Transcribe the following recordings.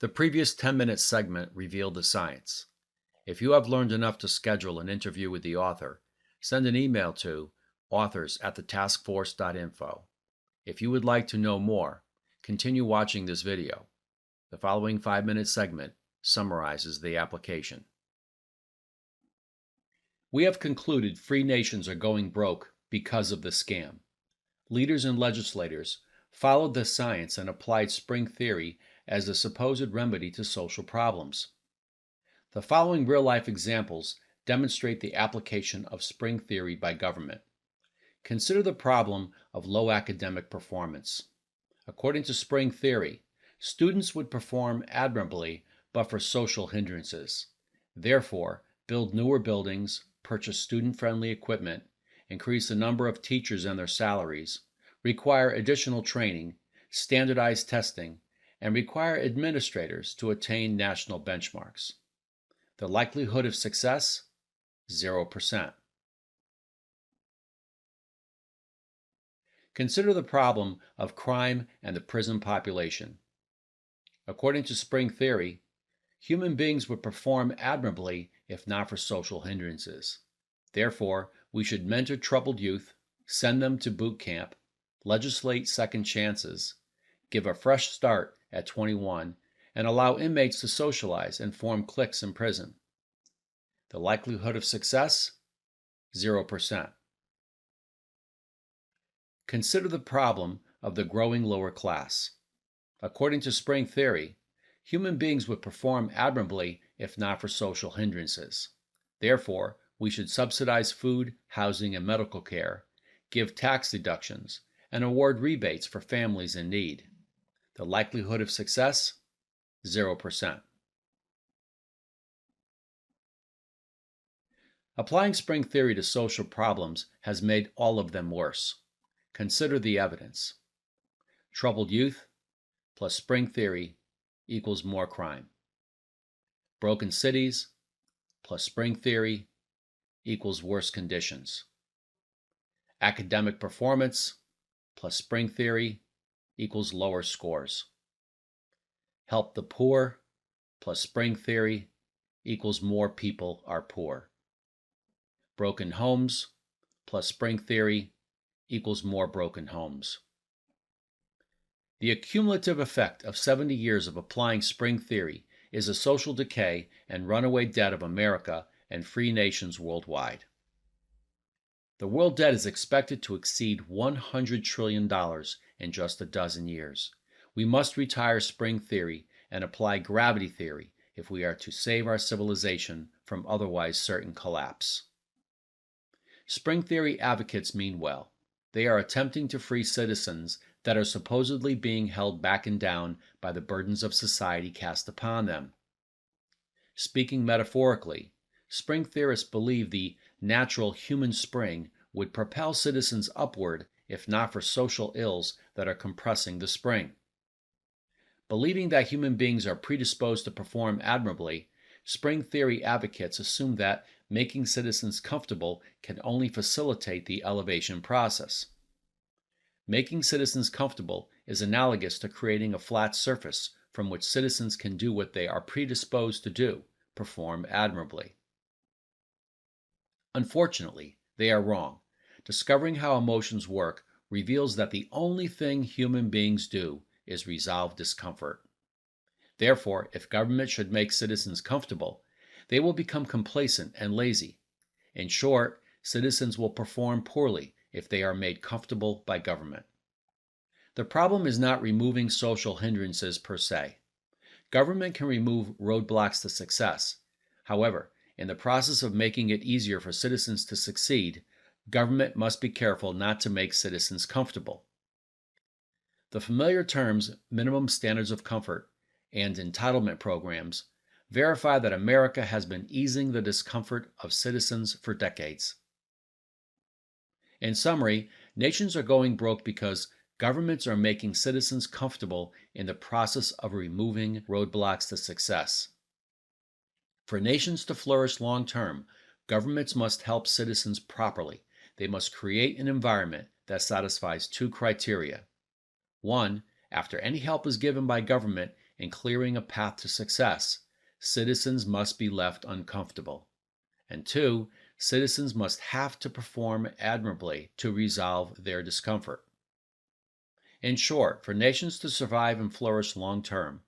The previous 10-minute segment revealed the science. If you have learned enough to schedule an interview with the author, send an email to authors@thetaskforce.info. If you would like to know more, continue watching this video. The following 5-minute segment summarizes the application. We have concluded free nations are going broke because of the scam. Leaders and legislators followed the science and applied spring theory as a supposed remedy to social problems. The following real-life examples demonstrate the application of spring theory by government. Consider the problem of low academic performance. According to spring theory, students would perform admirably but for social hindrances. Therefore, build newer buildings, purchase student-friendly equipment, increase the number of teachers and their salaries, require additional training, standardize testing, and require administrators to attain national benchmarks. The likelihood of success? 0%. Consider the problem of crime and the prison population. According to spring theory, human beings would perform admirably if not for social hindrances. Therefore, we should mentor troubled youth, send them to boot camp, legislate second chances, give a fresh start at 21, and allow inmates to socialize and form cliques in prison. The likelihood of success? 0%. Consider the problem of the growing lower class. According to spring theory, human beings would perform admirably if not for social hindrances. Therefore, we should subsidize food, housing, and medical care, give tax deductions, and award rebates for families in need. The likelihood of success? 0%. Applying spring theory to social problems has made all of them worse. Consider the evidence. Troubled youth plus spring theory equals more crime. Broken cities plus spring theory equals worse conditions. Academic performance plus spring theory equals lower scores. Help the poor plus spring theory equals more people are poor. Broken homes plus spring theory equals more broken homes. The accumulative effect of 70 years of applying spring theory is a social decay and runaway debt of America and free nations worldwide. The world debt is expected to exceed $100 trillion in just a dozen years. We must retire spring theory and apply gravity theory if we are to save our civilization from otherwise certain collapse. Spring theory advocates mean well. They are attempting to free citizens that are supposedly being held back and down by the burdens of society cast upon them. Speaking metaphorically, spring theorists believe the natural human spring would propel citizens upward if not for social ills that are compressing the spring. Believing that human beings are predisposed to perform admirably, spring theory advocates assume that making citizens comfortable can only facilitate the elevation process. Making citizens comfortable is analogous to creating a flat surface from which citizens can do what they are predisposed to do, perform admirably. Unfortunately, they are wrong. Discovering how emotions work reveals that the only thing human beings do is resolve discomfort. Therefore, if government should make citizens comfortable, they will become complacent and lazy. In short, citizens will perform poorly if they are made comfortable by government. The problem is not removing social hindrances per se. Government can remove roadblocks to success. However, in the process of making it easier for citizens to succeed, government must be careful not to make citizens comfortable. The familiar terms minimum standards of comfort and entitlement programs verify that America has been easing the discomfort of citizens for decades. In summary, nations are going broke because governments are making citizens comfortable in the process of removing roadblocks to success. For nations to flourish long term, governments must help citizens properly. They must create an environment that satisfies two criteria. One, after any help is given by government, in clearing a path to success, citizens must be left uncomfortable. And two, citizens must have to perform admirably to resolve their discomfort. In short, for nations to survive and flourish long term,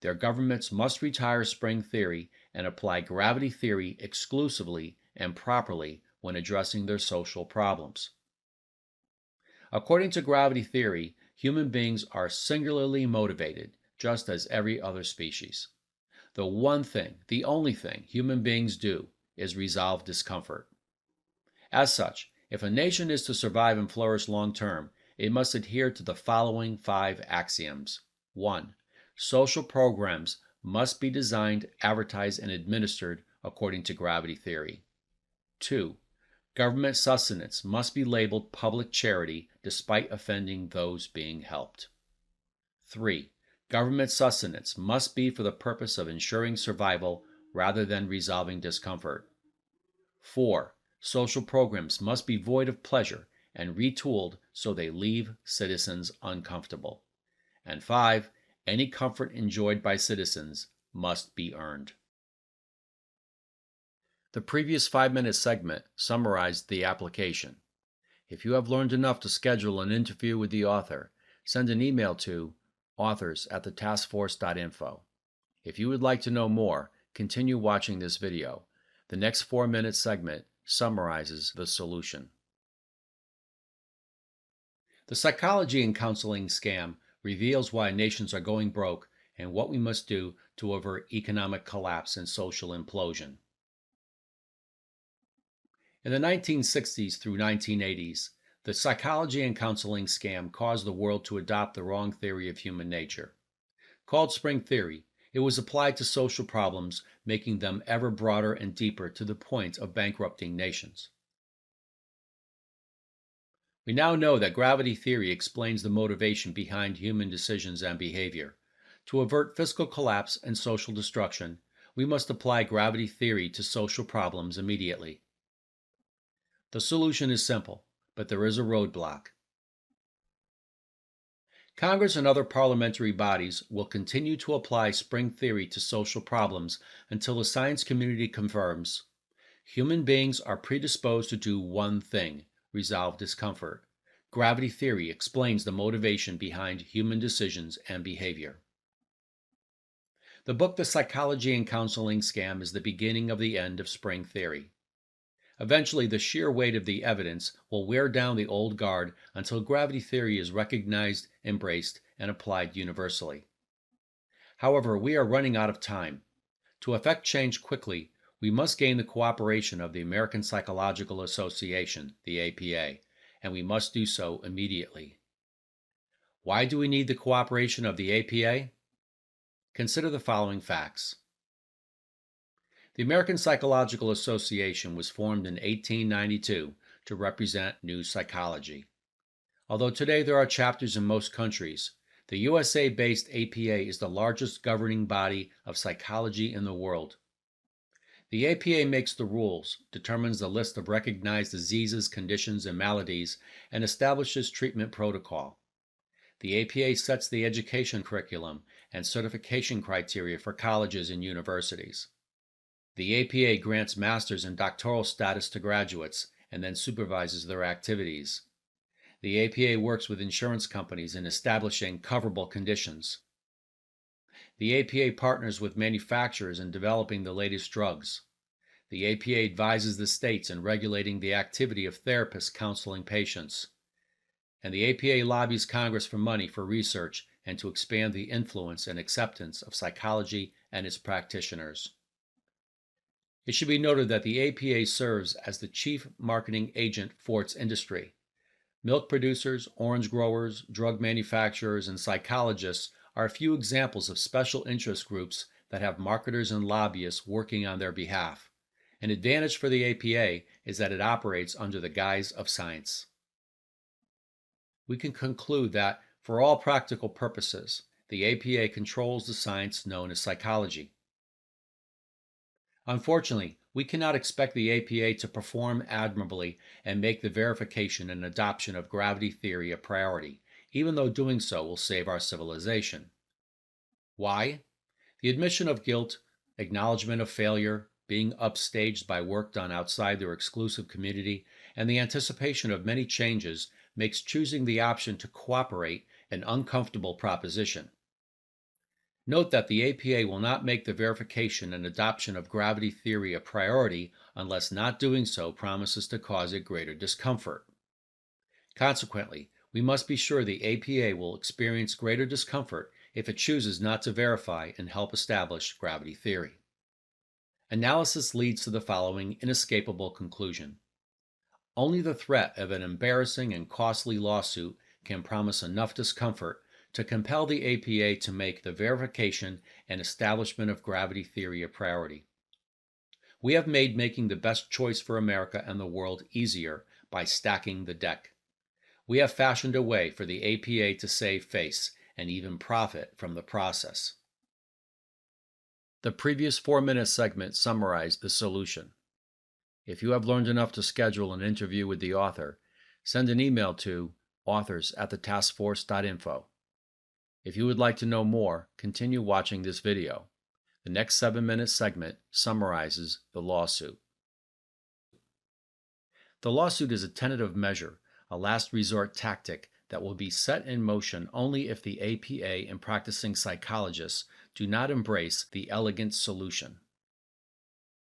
their governments must retire spring theory and apply gravity theory exclusively and properly when addressing their social problems. According to gravity theory, human beings are singularly motivated, just as every other species. The one thing, the only thing human beings do is resolve discomfort. As such, if a nation is to survive and flourish long term, it must adhere to the following 5 axioms. 1. Social programs must be designed, advertised, and administered according to gravity theory. 2. Government sustenance must be labeled public charity despite offending those being helped. 3. Government sustenance must be for the purpose of ensuring survival rather than resolving discomfort. 4. Social programs must be void of pleasure and retooled so they leave citizens uncomfortable. And 5. Any comfort enjoyed by citizens must be earned. The previous 5-minute segment summarized the application. If you have learned enough to schedule an interview with the author, send an email to authors@thetaskforce.info. If you would like to know more, continue watching this video. The next 4-minute segment summarizes the solution. The psychology and counseling scam reveals why nations are going broke and what we must do to avert economic collapse and social implosion. In the 1960s through 1980s, the psychology and counseling scam caused the world to adopt the wrong theory of human nature. Called spring theory, it was applied to social problems, making them ever broader and deeper to the point of bankrupting nations. We now know that gravity theory explains the motivation behind human decisions and behavior. To avert fiscal collapse and social destruction, we must apply gravity theory to social problems immediately. The solution is simple, but there is a roadblock. Congress and other parliamentary bodies will continue to apply spring theory to social problems until the science community confirms human beings are predisposed to do one thing: resolve discomfort. Gravity theory explains the motivation behind human decisions and behavior. The book The Psychology and Counseling Scam is the beginning of the end of spring theory. Eventually, the sheer weight of the evidence will wear down the old guard until gravity theory is recognized, embraced, and applied universally. However, we are running out of time. To effect change quickly, we must gain the cooperation of the American Psychological Association, the APA, and we must do so immediately. Why do we need the cooperation of the APA? Consider the following facts. The American Psychological Association was formed in 1892 to represent new psychology. Although today there are chapters in most countries, the USA-based APA is the largest governing body of psychology in the world. The APA makes the rules, determines the list of recognized diseases, conditions, and maladies, and establishes treatment protocol. The APA sets the education curriculum and certification criteria for colleges and universities. The APA grants master's and doctoral status to graduates and then supervises their activities. The APA works with insurance companies in establishing coverable conditions. The APA partners with manufacturers in developing the latest drugs. The APA advises the states in regulating the activity of therapists counseling patients. And the APA lobbies Congress for money for research and to expand the influence and acceptance of psychology and its practitioners. It should be noted that the APA serves as the chief marketing agent for its industry. Milk producers, orange growers, drug manufacturers, and psychologists are a few examples of special interest groups that have marketers and lobbyists working on their behalf. An advantage for the APA is that it operates under the guise of science. We can conclude that, for all practical purposes, the APA controls the science known as psychology. Unfortunately, we cannot expect the APA to perform admirably and make the verification and adoption of gravity theory a priority, even though doing so will save our civilization. Why? The admission of guilt, acknowledgement of failure, being upstaged by work done outside their exclusive community, and the anticipation of many changes makes choosing the option to cooperate an uncomfortable proposition. Note that the APA will not make the verification and adoption of gravity theory a priority unless not doing so promises to cause it greater discomfort. Consequently, we must be sure the APA will experience greater discomfort if it chooses not to verify and help establish gravity theory. Analysis leads to the following inescapable conclusion. Only the threat of an embarrassing and costly lawsuit can promise enough discomfort to compel the APA to make the verification and establishment of gravity theory a priority. We have made making the best choice for America and the world easier by stacking the deck. We have fashioned a way for the APA to save face and even profit from the process. The previous 4-minute segment summarized the solution. If you have learned enough to schedule an interview with the author, send an email to authors@thetaskforce.info. If you would like to know more, continue watching this video. The next 7-minute segment summarizes the lawsuit. The lawsuit is a tentative measure, a last resort tactic that will be set in motion only if the APA and practicing psychologists do not embrace the elegant solution.